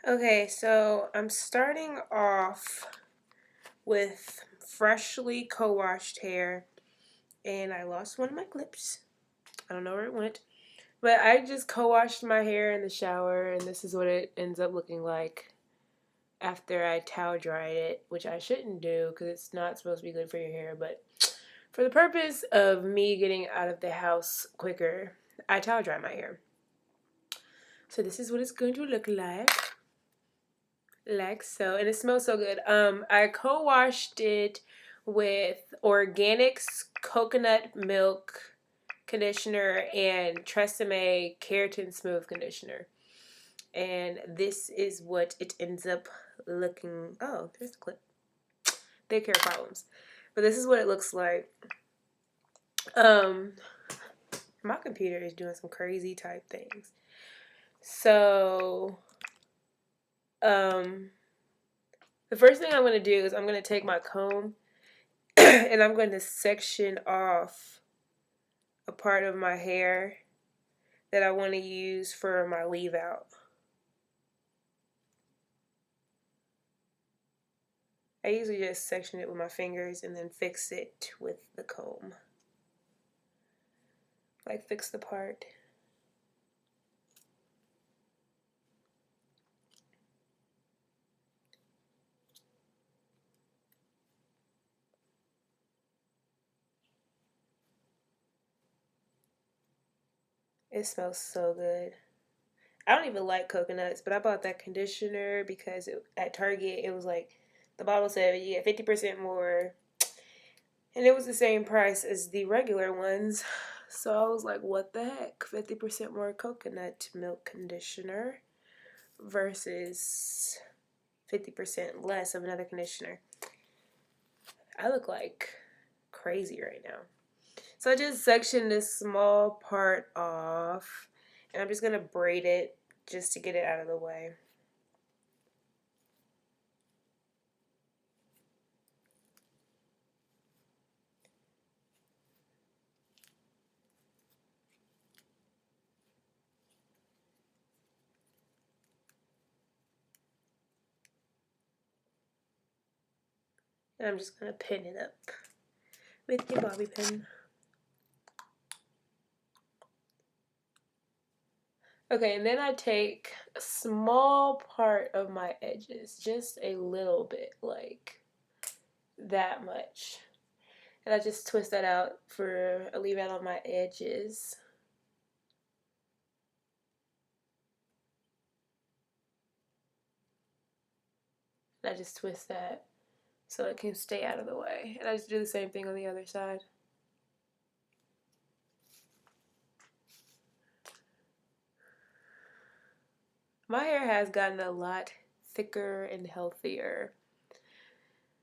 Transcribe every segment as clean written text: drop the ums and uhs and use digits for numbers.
Okay, so I'm starting off with freshly co-washed hair, and I lost one of my clips. I don't know where it went, but I just co-washed my hair in the shower, and this is what it ends up looking like after I towel dried it, which I shouldn't do because it's not supposed to be good for your hair, but for the purpose of me getting out of the house quicker, I towel dry my hair. So this is what it's going to look like so, and it smells so good. I co-washed it with organic coconut milk conditioner and Tresemme keratin smooth conditioner, and this is what it ends up looking. Oh, there's the clip. Thick hair problems, but this is what it looks like. um my computer is doing some crazy type things. So um the first thing I'm going to do is I'm going to take my comb and I'm going to section off a part of my hair that I want to use for my leave out. I usually just section it with my fingers and then fix it with the comb. Like fix the part. It smells so good. I don't even like coconuts, but I bought that conditioner because at Target it was like the bottle said you get 50% more, and it was the same price as the regular ones. So I was like, what the heck? 50% more coconut milk conditioner versus 50% less of another conditioner. I look like crazy right now. So I just sectioned this small part off, and I'm just going to braid it just to get it out of the way. And I'm just going to pin it up with the bobby pin. Okay, and then I take a small part of my edges, just a little bit, like that much. And I just twist that out for a leave out on my edges. And I just twist that so it can stay out of the way. And I just do the same thing on the other side. My hair has gotten a lot thicker and healthier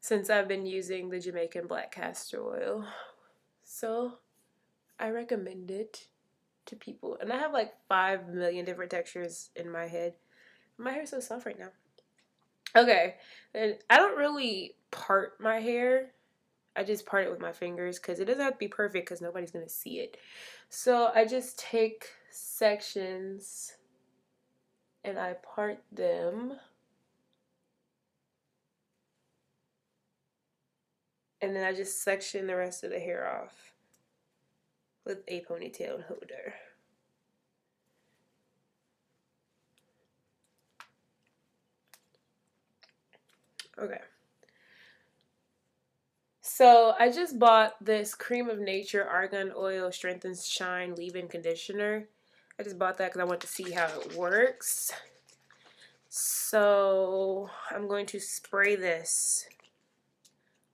since I've been using the Jamaican black castor oil. So I recommend it to people. And I have like 5 million different textures in my head. My hair's so soft right now. Okay, and I don't really part my hair. I just part it with my fingers because it doesn't have to be perfect because nobody's going to see it. So I just take sections and I part them. And then I just section the rest of the hair off with a ponytail holder. Okay. So I just bought this Cream of Nature Argan Oil Strengthens Shine Leave-In Conditioner. I just bought that because I want to see how it works. So I'm going to spray this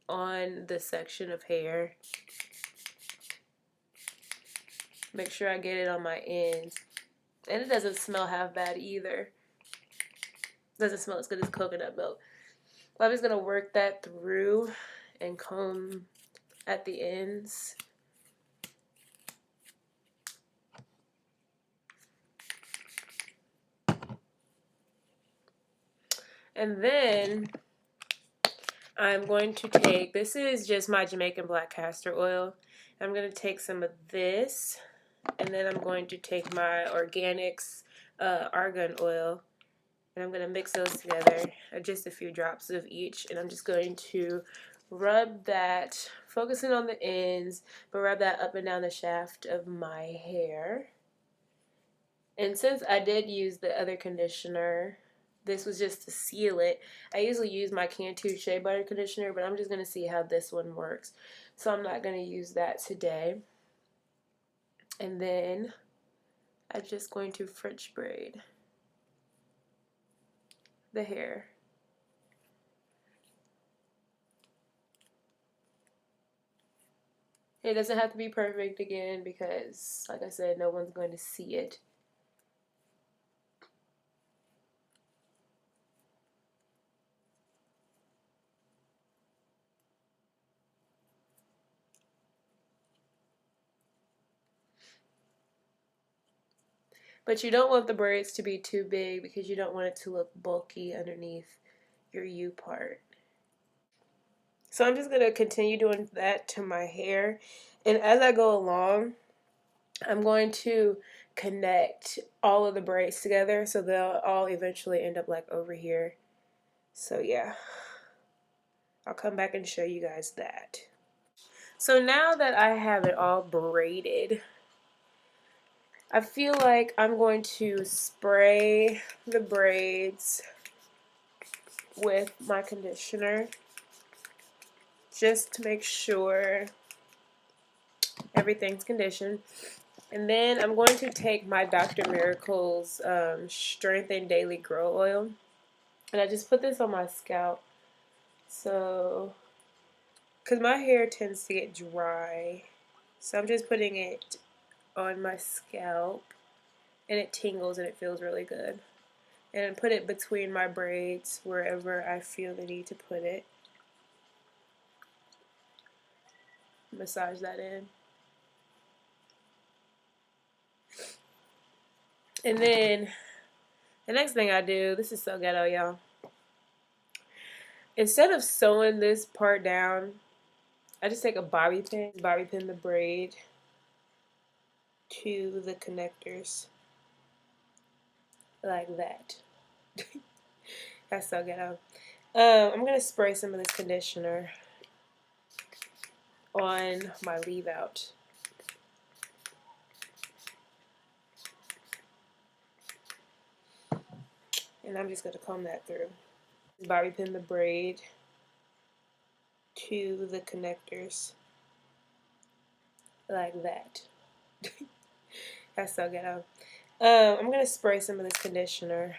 on the section of hair. Make sure I get it on my ends. And it doesn't smell half bad either. It doesn't smell as good as coconut milk. But I'm just going to work that through and comb at the ends. And then I'm going to take, this is just my Jamaican black castor oil. I'm going to take some of this, and then I'm going to take my organics argan oil, And I'm going to mix those together, just a few drops of each, and I'm just going to rub that, focusing on the ends, but rub that up and down the shaft of my hair. And since I did use the other conditioner, this was just to seal it. I usually use my Cantu Shea Butter conditioner, but I'm just going to see how this one works. So I'm not going to use that today. And then I'm just going to French braid the hair. It doesn't have to be perfect again because, like I said, no one's going to see it. But you don't want the braids to be too big because you don't want it to look bulky underneath your U part. So I'm just going to continue doing that to my hair. And as I go along, I'm going to connect all of the braids together so they'll all eventually end up like over here. So yeah, I'll come back and show you guys that. So now that I have it all braided, I feel like I'm going to spray the braids with my conditioner just to make sure everything's conditioned. And then I'm going to take my Dr. Miracle's Strengthen Daily Grow Oil, and I just put this on my scalp. So, because my hair tends to get dry, so I'm just putting it on my scalp, and it tingles and it feels really good. And put it between my braids wherever I feel the need to put it. Massage that in. And then the next thing I do, this is so ghetto, y'all. Instead of sewing this part down, I just take a bobby pin the braid to the connectors like that. That's so ghetto. I'm going to spray some of this conditioner on my leave out. And I'm just going to comb that through. Bobby pin the braid to the connectors like that. That's so ghetto. I'm going to spray some of this conditioner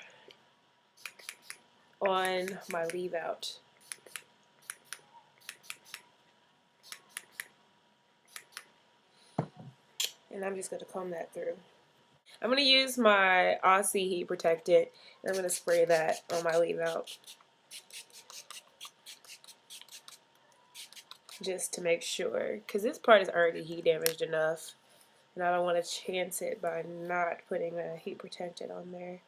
on my leave out. And I'm just going to comb that through. I'm going to use my Aussie heat protectant, and I'm going to spray that on my leave out. Just to make sure, because this part is already heat damaged enough, and I don't want to chance it by not putting a heat protectant on there.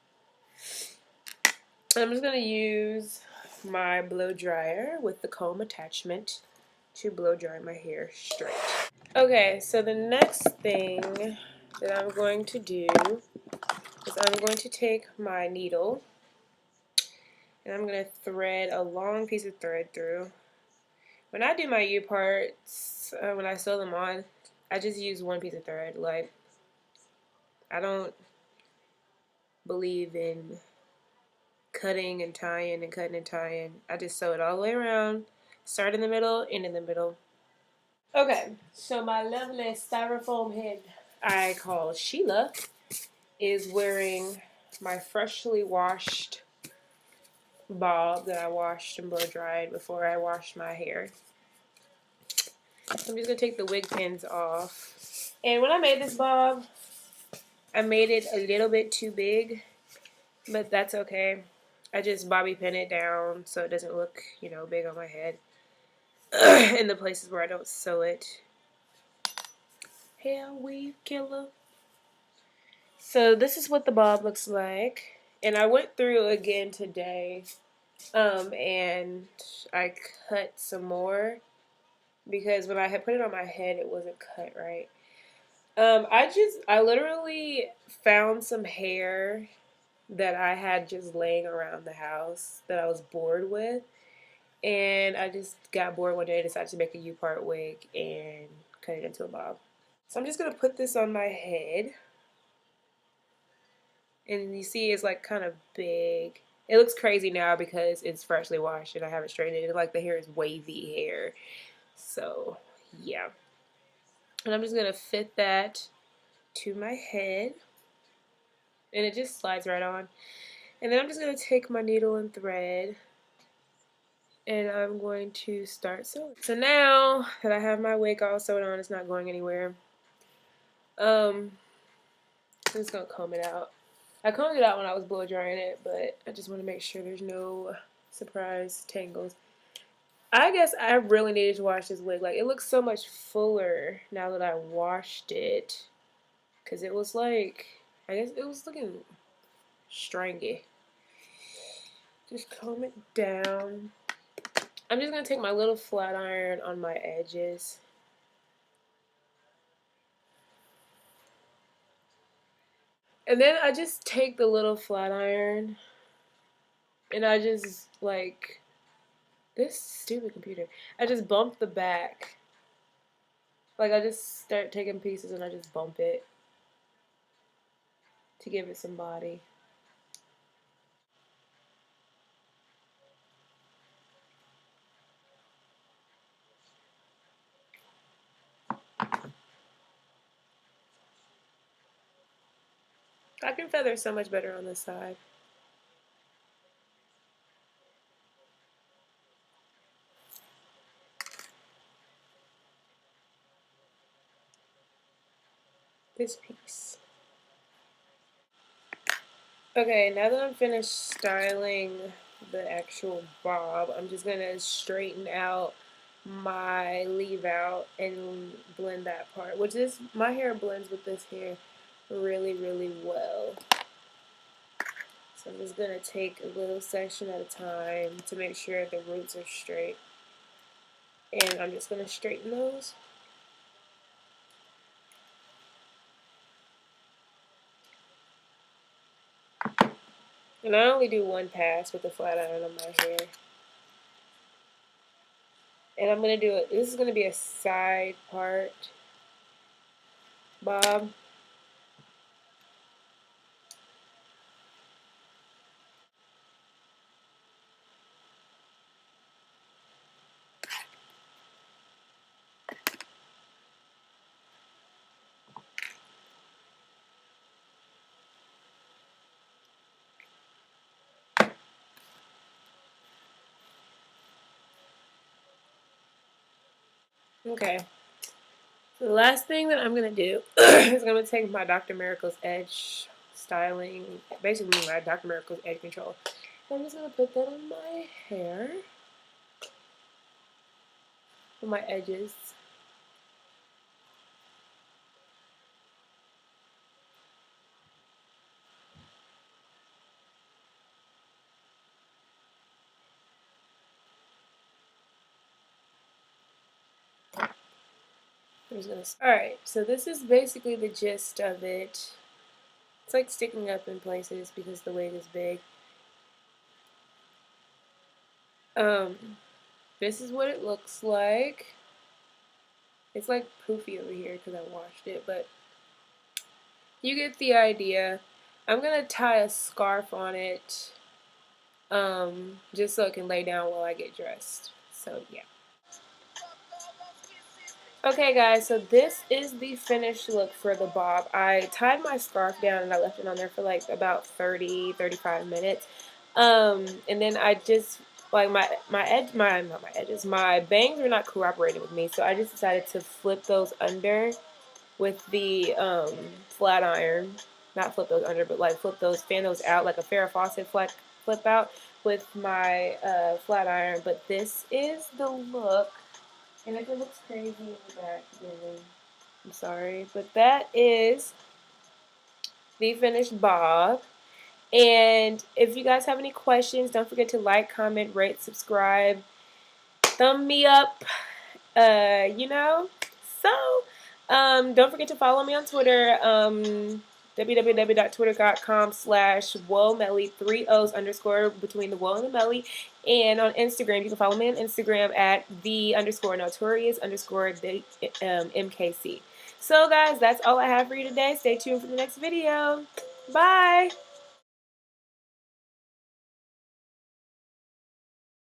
I'm just going to use my blow dryer with the comb attachment to blow dry my hair straight. Okay, so the next thing that I'm going to do is I'm going to take my needle and I'm going to thread a long piece of thread through. When I do my U parts, when I sew them on, I just use one piece of thread. Like, I don't believe in cutting and tying and cutting and tying. I just sew it all the way around, start in the middle, end in the middle. Okay, so my lovely styrofoam head I call Sheila is wearing my freshly washed bob that I washed and blow dried before I washed my hair. I'm just going to take the wig pins off. And when I made this bob, I made it a little bit too big, but that's okay. I just bobby pin it down so it doesn't look, big on my head in the places where I don't sew it. Hair weave killer. So this is what the bob looks like. And I went through again today and I cut some more because when I had put it on my head, it wasn't cut right. I literally found some hair that I had just laying around the house that I was bored with. And I just got bored one day and decided to make a upart wig and cut it into a bob. So I'm just going to put this on my head. And you see it's like kind of big. It looks crazy now because it's freshly washed and I haven't straightened it. Like the hair is wavy hair. So yeah. And I'm just going to fit that to my head. And it just slides right on. And then I'm just going to take my needle and thread and I'm going to start sewing. So now that I have my wig all sewed on, it's not going anywhere. I'm just gonna comb it out. I combed it out when I was blow drying it, but I just want to make sure there's no surprise tangles. I guess I really needed to wash this wig. Like, it looks so much fuller now that I washed it. Because it was like, I guess it was looking stringy. Just comb it down. I'm just going to take my little flat iron on my edges. And then I just take the little flat iron and I just, like, this stupid computer, I just bump the back. Like, I just start taking pieces and I just bump it to give it some body. I can feather so much better on this side. This piece. Okay, now that I'm finished styling the actual bob, I'm just gonna straighten out my leave out and blend that part, which is, my hair blends with this hair really, really well. So I'm just gonna take a little section at a time to make sure the roots are straight. And I'm just gonna straighten those. And I only do one pass with the flat iron on my hair. And I'm going to do it, this is going to be a side part bob. Okay. The last thing that I'm going to do is I'm going to take my Dr. Miracle's Edge styling, basically my Dr. Miracle's Edge Control. I'm just going to put that on my hair, on my edges. Alright, so this is basically the gist of it. It's like sticking up in places because the wig is big. This is what it looks like. It's like poofy over here because I washed it, but you get the idea. I'm going to tie a scarf on it just so it can lay down while I get dressed. So, yeah. Okay, guys, so this is the finished look for the bob. I tied my scarf down and I left it on there for like about 35 minutes. And then I just, like, not my edges, my bangs were not cooperating with me, so I just decided to flip those under with the flat iron. Not flip those under, but like fan those out like a Farrah Fawcett flip out with my flat iron. But this is the look. And if it looks crazy in the back, then I'm sorry. But that is the finished bob. And if you guys have any questions, don't forget to like, comment, rate, subscribe, thumb me up, you know. So, don't forget to follow me on Twitter. www.twitter.com/womelly, 3 O's underscore between the woe and the melly. And on Instagram, you can follow me on Instagram at the_notorious_MKC. So guys, that's all I have for you today. Stay tuned for the next video. Bye!